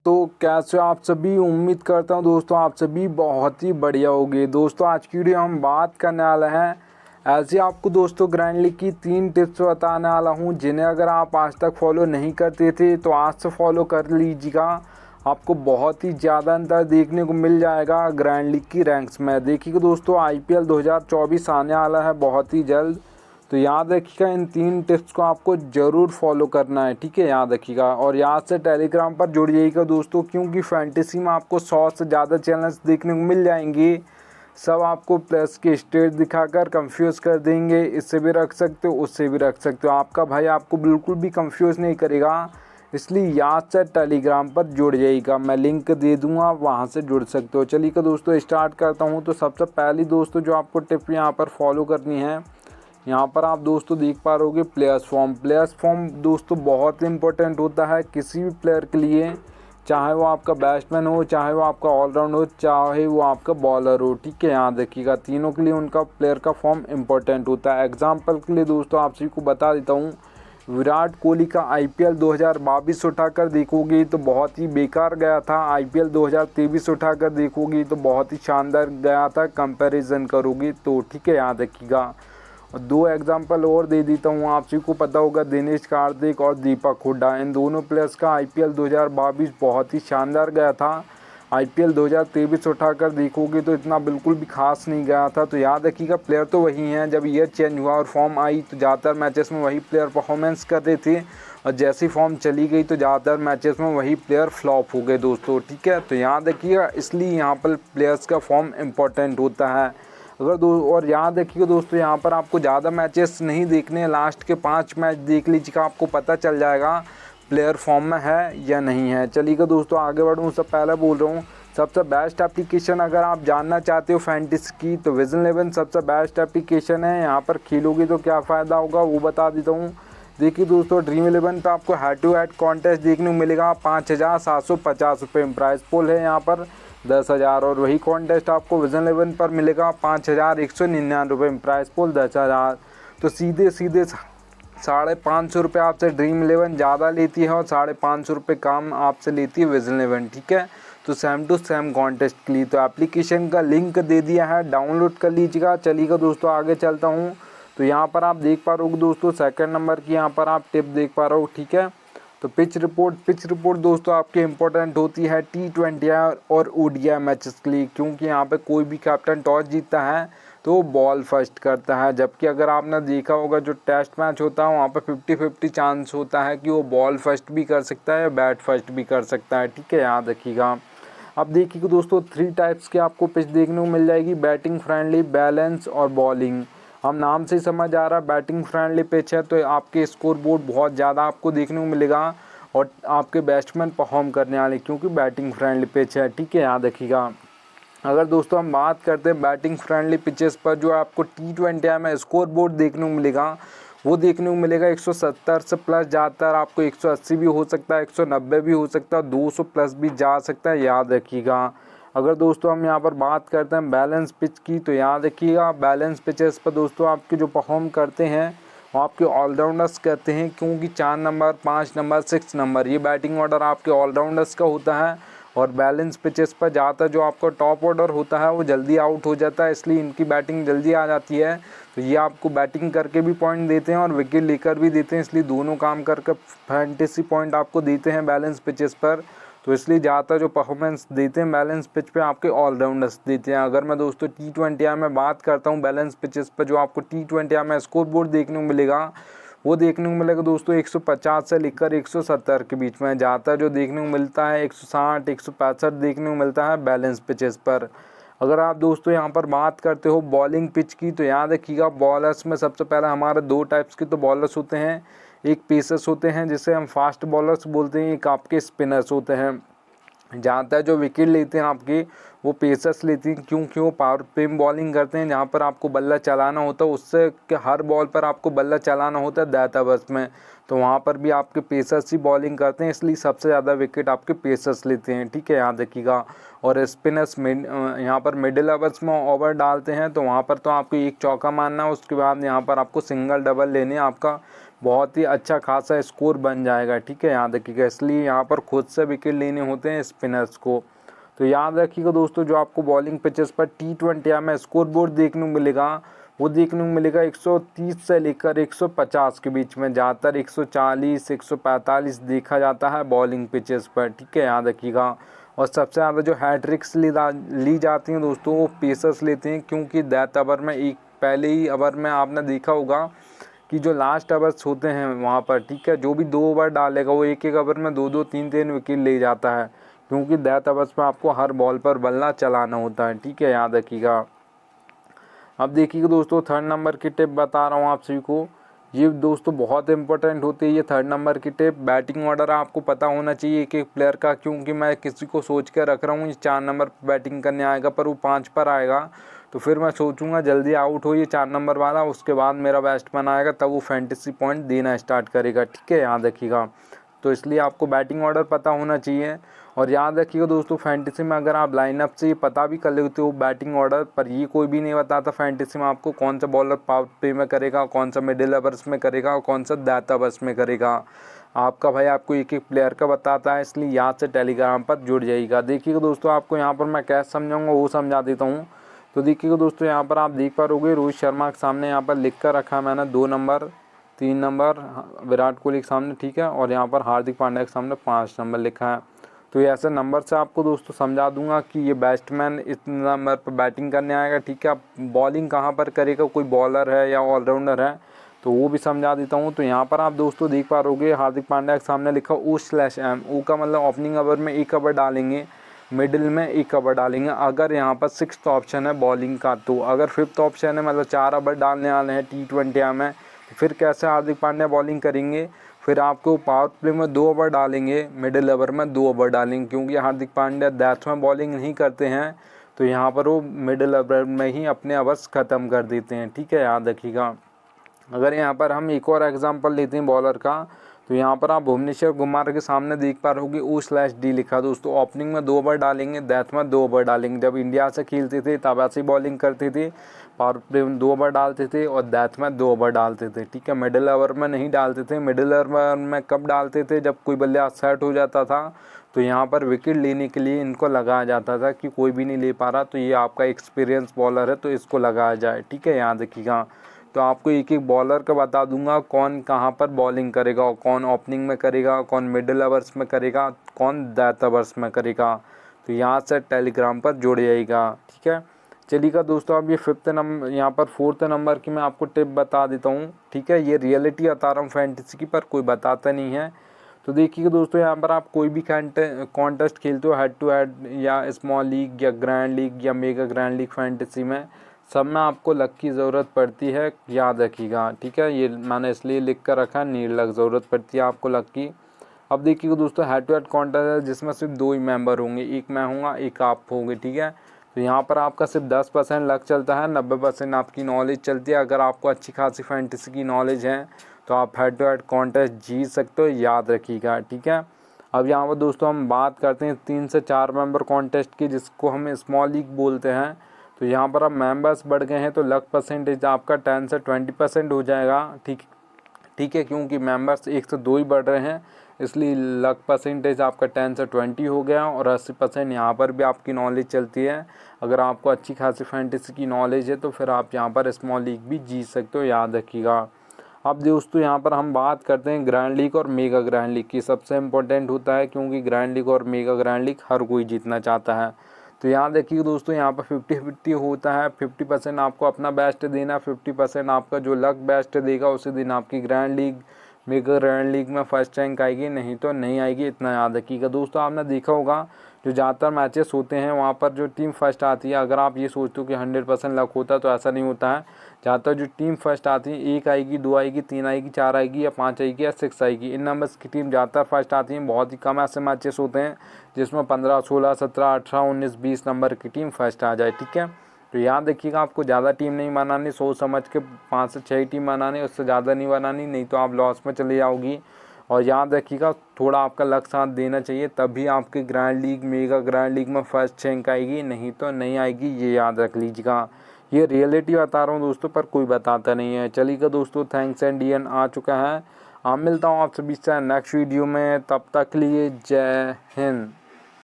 तो कैसे हो आप सभी। उम्मीद करता हूँ दोस्तों आप सभी बहुत ही बढ़िया होंगे। दोस्तों आज की वीडियो हम बात करने वाले हैं ऐसे आपको दोस्तों ग्रैंडली की 3 टिप्स बताने वाला हूँ, जिन्हें अगर आप आज तक फॉलो नहीं करते थे तो आज से फॉलो कर लीजिएगा। आपको बहुत ही ज़्यादा अंतर देखने को मिल जाएगा ग्रैंड लीग की रैंक्स में। देखिएगा दोस्तों IPL 2024 आने वाला है बहुत ही जल्द, तो याद रखिएगा इन 3 टिप्स को आपको ज़रूर फॉलो करना है, ठीक है। याद रखिएगा और याद से टेलीग्राम पर जुड़ जाइएगा दोस्तों, क्योंकि फैंटेसी में आपको 100 से ज़्यादा चैनल्स देखने को मिल जाएंगे। सब आपको प्लस के स्टेट दिखाकर कंफ्यूज कर देंगे। इससे भी रख सकते हो, उससे भी रख सकते हो। आपका भाई आपको बिल्कुल भी कंफ्यूज नहीं करेगा, इसलिए याद से टेलीग्राम पर जुड़ जाइएगा। मैं लिंक दे दूंगा, वहां से जुड़ सकते हो। चलिए दोस्तों स्टार्ट करता हूं। तो सबसे पहली दोस्तों जो आपको टिप यहां पर फॉलो करनी है, यहाँ पर आप दोस्तों देख पा रहोगे प्लेयर्स फॉर्म दोस्तों बहुत इंपॉर्टेंट होता है किसी भी प्लेयर के लिए, चाहे वो आपका बैट्समैन हो, चाहे वो आपका ऑलराउंड हो, चाहे वो आपका बॉलर हो, ठीक है। याद रखिएगा तीनों के लिए उनका प्लेयर का फॉर्म इंपॉर्टेंट होता है। एग्जाम्पल के लिए दोस्तों आप सभी को बता देता हूँ, विराट कोहली का IPL 2022 उठाकर देखोगे तो बहुत ही बेकार गया था। IPL 2023 उठाकर देखोगे तो बहुत ही शानदार गया था कंपैरिजन करोगे तो, ठीक है। याद रखिएगा और 2 एग्जांपल और दे देता हूँ, आप सभी को पता होगा दिनेश कार्तिक और दीपक हुड्डा। इन दोनों प्लेयर्स का IPL 2022 बहुत ही शानदार गया था। IPL 2023 उठाकर देखोगे तो इतना बिल्कुल भी खास नहीं गया था। तो याद रखिएगा प्लेयर तो वही हैं, जब ईयर चेंज हुआ और फॉर्म आई तो ज़्यादातर मैचेस में वही प्लेयर परफॉर्मेंस कर रहे थे, और जैसी फॉर्म चली गई तो ज़्यादातर मैचेस में वही प्लेयर फ्लॉप हो गए दोस्तों, ठीक है। तो याद रखिएगा इसलिए यहाँ पर प्लेयर्स का फॉर्म इम्पोर्टेंट होता है। और याद रखिएगा दोस्तों यहाँ पर आपको ज़्यादा मैचेस नहीं देखने, लास्ट के 5 मैच देख लीजिएगा, आपको पता चल जाएगा प्लेयर फॉर्म में है या नहीं है। चलिएगा दोस्तों आगे बढ़ूँ, उससे पहले बोल रहा हूँ सबसे बेस्ट एप्लीकेशन अगर आप जानना चाहते हो फैंटेसी की तो विजन 11 सबसे बेस्ट एप्लीकेशन है। यहाँ पर खेलोगे तो क्या फ़ायदा होगा वो बता देता हूँ। देखिए दोस्तों ड्रीम 11 पर आपको हेड टू हेड कॉन्टेस्ट देखने को मिलेगा। 5,750 रुपये प्राइस पोल है यहाँ पर 10,000, और वही कॉन्टेस्ट आपको विजन 11 पर मिलेगा 5,199 रुपये प्राइस पोल 10,000। तो सीधे 550 रुपये आपसे ड्रीम 11 ज़्यादा लेती है और 550 रुपये कम आपसे लेती है विजन 11, ठीक है। तो सेम टू सेम कॉन्टेस्ट के लिए तो एप्लीकेशन का लिंक दे दिया है, डाउनलोड कर लीजिएगा। चलिएगा दोस्तों आगे चलता हूँ। तो यहाँ पर आप देख पा रहे हो दोस्तों सेकंड नंबर की यहाँ पर आप टिप देख पा रहे हो, ठीक है। तो पिच रिपोर्ट दोस्तों आपकी इंपॉर्टेंट होती है T20 और ODI मैचेस के लिए, क्योंकि यहाँ पे कोई भी कैप्टन टॉस जीतता है तो बॉल फर्स्ट करता है। जबकि अगर आपने देखा होगा जो टेस्ट मैच होता है वहाँ पे 50-50 चांस होता है कि वो बॉल फर्स्ट भी कर सकता है या बैट फर्स्ट भी कर सकता है, ठीक है। याद रखिएगा। अब देखिए दोस्तों 3 टाइप्स की आपको पिच देखने को मिल जाएगी, बैटिंग फ्रेंडली, बैलेंस और बॉलिंग। हम नाम से समझ आ रहा है बैटिंग फ्रेंडली पिच है तो आपके स्कोर बोर्ड बहुत ज़्यादा आपको देखने को मिलेगा और आपके बैट्समैन परफॉर्म करने वाले, क्योंकि बैटिंग फ्रेंडली पिच है, ठीक है। याद रखिएगा। अगर दोस्तों हम बात करते हैं बैटिंग फ्रेंडली पिचेस पर जो आपको T20 में स्कोर बोर्ड देखने को मिलेगा, वो देखने को मिलेगा 170 से प्लस, ज़्यादातर आपको 180 भी हो सकता है, 190 भी हो सकता है, 200 प्लस भी जा सकता है। याद रखिएगा। अगर दोस्तों हम यहाँ पर बात करते हैं बैलेंस पिच की, तो याद रखिएगा बैलेंस पिचेस पर दोस्तों आपके जो परफॉर्म करते हैं वो आपके ऑलराउंडर्स करते हैं, क्योंकि 4 नंबर, 5 नंबर, 6 नंबर ये बैटिंग ऑर्डर आपके ऑलराउंडर्स का होता है। और बैलेंस पिचेस पर ज़्यादातर जो आपका टॉप ऑर्डर होता है वो जल्दी आउट हो जाता है, इसलिए इनकी बैटिंग जल्दी आ जाती है। तो ये आपको बैटिंग करके भी पॉइंट देते हैं और विकेट लेकर भी देते हैं, इसलिए दोनों काम करके फैंटेसी पॉइंट आपको देते हैं बैलेंस पिचेस पर। तो इसलिए ज़्यादातर जो परफॉर्मेंस देते हैं बैलेंस पिच पे आपके ऑलराउंडर्स देते हैं। अगर मैं दोस्तों T20 में बात करता हूँ बैलेंस पिचेस पर जो आपको T20 में स्कोर बोर्ड देखने को मिलेगा, वो देखने को मिलेगा दोस्तों 150 से लेकर 170 के बीच में। ज़्यादातर जो देखने को मिलता है 160, 165 देखने को मिलता है बैलेंस पिचेस पर। अगर आप दोस्तों यहाँ पर बात करते हो बॉलिंग पिच की, तो याद रखिएगा बॉलर्स में सबसे पहले हमारे 2 टाइप्स के तो बॉलर्स होते हैं, एक पेसर्स होते हैं जिसे हम फास्ट बॉलर्स बोलते हैं, एक आपके स्पिनर्स होते हैं। ज़्यादातर जो विकेट लेते हैं आपके वो पेसर्स लेती हैं, क्योंकि वो पावर पेम बॉलिंग करते हैं, जहाँ पर आपको बल्ला चलाना होता है, उससे कि हर बॉल पर आपको बल्ला चलाना होता है दैट ओवर्स में, तो वहाँ पर भी आपके पेसर्स ही बॉलिंग करते हैं, इसलिए सबसे ज़्यादा विकेट आपके पेसर्स लेते हैं, ठीक है। याद रखिएगा। और स्पिनर्स यहाँ पर मिडिल ओवर्स में ओवर डालते हैं, तो वहाँ पर तो आपको एक चौका मारना है, उसके बाद यहाँ पर आपको सिंगल डबल लेने आपका बहुत ही अच्छा खासा स्कोर बन जाएगा। ठीक है, याद रखिएगा। इसलिए यहाँ पर खुद से विकेट लेने होते हैं स्पिनर्स को। तो याद रखिएगा दोस्तों, जो आपको बॉलिंग पिचेस पर T20 में स्कोर बोर्ड देखने को मिलेगा, वो देखने को मिलेगा 130 से लेकर 150 के बीच में। ज़्यादातर 140 145 देखा जाता है बॉलिंग पिचेस पर। ठीक है, याद रखिएगा। और सबसे ज़्यादा जो हैट्रिक्स ली जाती हैं दोस्तों, वो पेसर्स लेते हैं, क्योंकि डेथ ओवर में पहले ही ओवर में आपने देखा होगा कि जो लास्ट ओवर्स होते हैं वहाँ पर, ठीक है, जो भी 2 ओवर डालेगा वो एक ओवर में 2 3 विकेट ले जाता है, क्योंकि डेथ ओवर्स में आपको हर बॉल पर बल्ला चलाना होता है। ठीक है, याद रखिएगा। अब देखिएगा दोस्तों, 3rd नंबर की टिप बता रहा हूँ आप सभी को। ये दोस्तों बहुत इंपॉर्टेंट होती है ये 3rd नंबर की टिप। बैटिंग ऑर्डर आपको पता होना चाहिए एक एक प्लेयर का, क्योंकि मैं किसी को सोच कर रख रहा हूँ ये 4 नंबर पर बैटिंग करने आएगा पर वो 5 पर आएगा, तो फिर मैं सोचूंगा जल्दी आउट हो ये 4 नंबर वाला, उसके बाद मेरा बैट्समैन आएगा, तब वो फैंटेसी पॉइंट देना स्टार्ट करेगा। ठीक है, याद रखिएगा। तो इसलिए आपको बैटिंग ऑर्डर पता होना चाहिए। और याद रखिएगा दोस्तों, फैंटेसी में अगर आप लाइनअप से ये पता भी कर लेते हो बैटिंग ऑर्डर, पर ये कोई भी नहीं बताता फैंटेसी में आपको कौन सा बॉलर पावर प्ले में करेगा, कौन सा मिडिल ओवर्स में करेगा और कौन सा डेथ ओवर्स में करेगा। आपका भाई आपको एक एक प्लेयर का बताता है, इसलिए याद से टेलीग्राम पर जुड़ जाइएगा। देखिएगा दोस्तों, आपको यहाँ पर मैं कैसे समझाऊँगा वो समझा देता हूँ। तो देखिएगा दोस्तों, यहाँ पर आप देख पा रहोगे रोहित शर्मा के सामने यहाँ पर लिख कर रखा है मैंने 2 नंबर, 3 नंबर विराट कोहली के सामने, ठीक है, और यहाँ पर हार्दिक पांड्या के सामने 5 नंबर लिखा है। तो ये ऐसे नंबर से आपको दोस्तों समझा दूंगा कि ये बैट्समैन इस नंबर पर बैटिंग करने आएगा। ठीक है, आप बॉलिंग कहाँ पर करेगा, कोई बॉलर है या ऑलराउंडर है, तो वो भी समझा देता हूँ। तो यहाँ पर आप दोस्तों देख पा रहोगे हार्दिक पांड्या के सामने लिखा O/M। ओ का मतलब ओपनिंग ओवर में 1 ओवर डालेंगे, मिडिल में 1 ओवर डालेंगे। अगर यहाँ पर 6th ऑप्शन है बॉलिंग का, तो अगर 5th ऑप्शन है मतलब 4 ओवर डालने वाले हैं T20 में, तो फिर कैसे हार्दिक पांड्या बॉलिंग करेंगे। फिर आपको पावर प्ले में 2 ओवर डालेंगे, मिडिल ओवर में 2 ओवर डालेंगे, क्योंकि हार्दिक पांड्या डेथ में बॉलिंग नहीं करते हैं, तो यहाँ पर वो मिडिल ओवर में ही अपने ओवर्स ख़त्म कर देते हैं। ठीक है, याद रखिएगा। अगर यहाँ पर हम एक और एग्जांपल लेते हैं बॉलर का, तो यहाँ पर आप भुवनेश्वर कुमार के सामने देख पा रहोगे O/D लिखा। दोस्तों ओपनिंग में 2 ओवर डालेंगे, डेथ में 2 ओवर डालेंगे। जब इंडिया से खेलते थे तब ऐसे बॉलिंग करते थे, पावर प्ले में 2 ओवर डालते थे और डेथ में 2 ओवर डालते थे। ठीक है, मिडिल ओवर में नहीं डालते थे। मिडिल ओवर में कब डालते थे, जब कोई बल्लेबाज सेट हो जाता था, तो यहाँ पर विकेट लेने के लिए इनको लगाया जाता था कि कोई भी नहीं ले पा रहा, तो ये आपका एक्सपीरियंस बॉलर है तो इसको लगाया जाए। ठीक है, याद रखिएगा। तो आपको एक एक बॉलर का बता दूंगा कौन कहाँ पर बॉलिंग करेगा, और कौन ओपनिंग में करेगा, कौन मिडिल ओवर्स में करेगा, कौन डेथ ओवर्स में करेगा। तो यहाँ से टेलीग्राम पर जुड़ जाइएगा। ठीक है, चलिएगा दोस्तों, अब ये 5th नंबर, यहाँ पर 4th नंबर की मैं आपको टिप बता देता हूँ। ठीक है, ये रियलिटी बता रहा हूँ फैंटेसी की, पर कोई बताता नहीं है। तो देखिए दोस्तों, यहाँ पर आप कोई भी कॉन्टेस्ट खेलते हो, हेड टू हेड या स्मॉल लीग या ग्रैंड लीग या मेगा ग्रैंड लीग फैंटेसी में, सब में आपको लक की ज़रूरत पड़ती है, याद रखिएगा। ठीक है, ये मैंने इसलिए लिख कर रखा है, नीड लक ज़रूरत पड़ती है आपको लक की। अब देखिएगा दोस्तों, हेड टू हेड कॉन्टेस्ट है जिसमें सिर्फ 2 ही मेंबर होंगे, एक मैं हूँगा एक आप होंगे। ठीक है, तो यहाँ पर आपका सिर्फ 10% लक चलता है, 90% आपकी नॉलेज चलती है। अगर आपको अच्छी खासी फैंटेसी की नॉलेज है तो आप हेड टू हेड कॉन्टेस्ट जीत सकते हो, याद रखिएगा। ठीक है, अब यहाँ पर दोस्तों हम बात करते हैं 3 से 4 मेंबर कॉन्टेस्ट की, जिसको हम स्मॉल लीग बोलते हैं। तो यहाँ पर अब मेंबर्स बढ़ गए हैं तो लक परसेंटेज आपका 10 से 20% हो जाएगा। ठीक है, क्योंकि मेंबर्स 1 से 2 ही बढ़ रहे हैं, इसलिए लक परसेंटेज आपका 10 से 20 हो गया। और 80% यहाँ पर भी आपकी नॉलेज चलती है। अगर आपको अच्छी खासी फैंटेसी की नॉलेज है तो फिर आप यहाँ पर स्मॉल लीग भी जीत सकते हो, याद रखिएगा। अब दोस्तों यहाँ पर हम बात करते हैं ग्रैंड लीग और मेगा ग्रैंड लीग की। सबसे इम्पोर्टेंट होता है, क्योंकि ग्रैंड लीग और मेगा ग्रैंड लीग हर कोई जीतना चाहता है। तो यहाँ देखिए दोस्तों, यहाँ पर 50-50 होता है। 50% आपको अपना बेस्ट देना, 50% आपका जो लक बेस्ट देगा उसी दिन आपकी grand league mega grand league में फर्स्ट रैंक आएगी, नहीं तो नहीं आएगी, इतना याद रखिएगा। दोस्तों आपने देखा होगा जो ज़्यादातर मैचेस होते हैं वहाँ पर जो टीम फर्स्ट आती है, अगर आप ये सोचते हो कि 100% लक होता है तो ऐसा नहीं होता है। ज़्यादातर जो टीम फर्स्ट आती है, 1 आएगी, 2 आएगी, 3 आएगी, 4 आएगी या 5 आएगी या 6 आएगी, इन नंबर्स की टीम ज़्यादातर फर्स्ट आती हैं। बहुत ही कम ऐसे मैचेस होते हैं जिसमें 15, 16, 17, 18, 19, 20 नंबर की टीम फर्स्ट आ जाए। ठीक है, तो याद रखिएगा आपको ज़्यादा टीम नहीं बनानी, सोच समझ के 5 से 6 टीम बनानी, उससे ज़्यादा नहीं बनानी, नहीं तो आप लॉस में चले जाओगी। और याद रखिएगा थोड़ा आपका लक साथ देना चाहिए, तभी आपकी grand league mega grand league में फर्स्ट रैंक आएगी, नहीं तो नहीं आएगी, ये याद रख लीजिएगा। ये रियलिटी बता रहा हूँ दोस्तों, पर कोई बताता नहीं है। चलिएगा दोस्तों, थैंक्स एंड DN आ चुका है। मिलता हूँ आप सभी से नेक्स्ट वीडियो में, तब तक लिए जय हिंद।